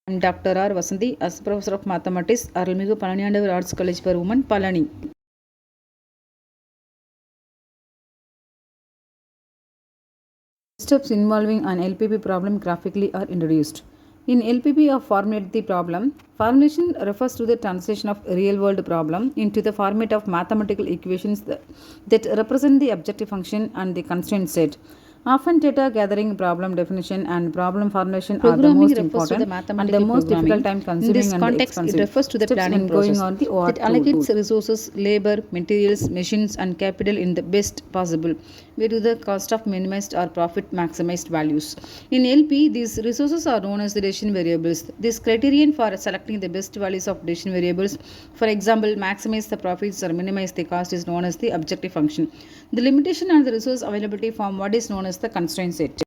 I'm Dr. R. Vasanthi, as Professor of Mathematics, Arulmigu Palaniyandavar Arts College for Women, Palani. Steps involving an LPP problem graphically are introduced. In LPP or formulate the problem, formulation refers to the translation of a real world problem into the format of mathematical equations that represent the objective function and the constraint set. Often data gathering, problem definition and problem formulation are the most important and the most difficult time consuming. In this context, it refers to the planning process that allocates resources, labor, materials, machines and capital in the best possible way to the cost of minimized or profit maximized values. In LP, these resources are known as the decision variables. This criterion for selecting the best values of decision variables, for example, maximize the profits or minimize the cost, is known as the objective function. The limitation on the resource availability form what is known as the constraint set.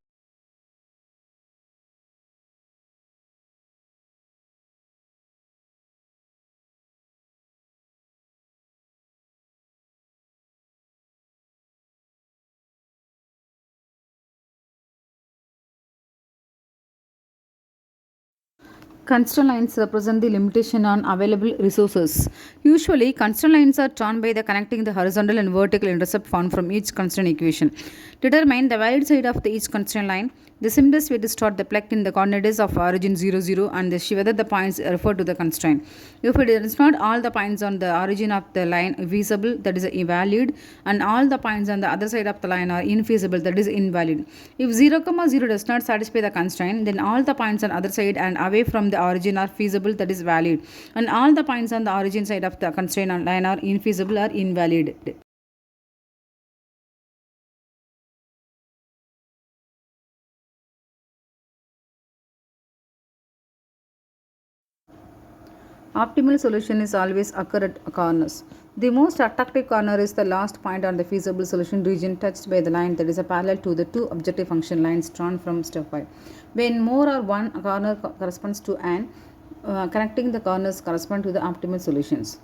Constraint lines represent the limitation on available resources. Usually, constraint lines are drawn by the connecting the horizontal and vertical intercept found from each constraint equation. Determine the valid side of each constraint line. The simplest way to start the plug in the coordinates of origin 0, 0 and whether the points refer to the constraint. If it is not all the points on the origin of the line feasible, that is invalid, and all the points on the other side of the line are infeasible, that is invalid. If 0, 0 does not satisfy the constraint, then all the points on other side and away from the origin are feasible, that is valid, and all the points on the origin side of the constraint line are infeasible or invalid. Optimal solution is always occur at corners. The most attractive corner is the last point on the feasible solution region touched by the line that is a parallel to the two objective function lines drawn from step 5. When more or one corner corresponds to an connecting the corners correspond to the optimal solutions.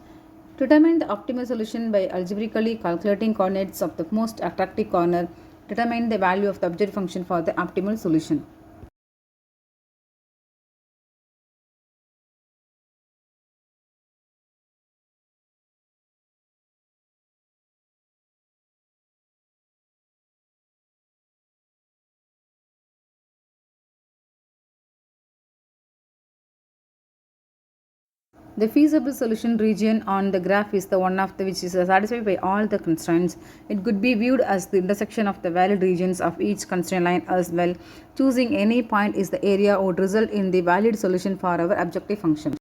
Determine the optimal solution by algebraically calculating coordinates of the most attractive corner. Determine the value of the objective function for the optimal solution. The feasible solution region on the graph is the one of the which is satisfied by all the constraints. It could be viewed as the intersection of the valid regions of each constraint line as well. Choosing any point is the area would result in the valid solution for our objective function.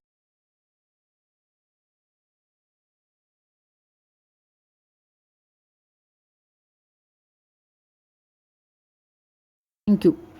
Thank you.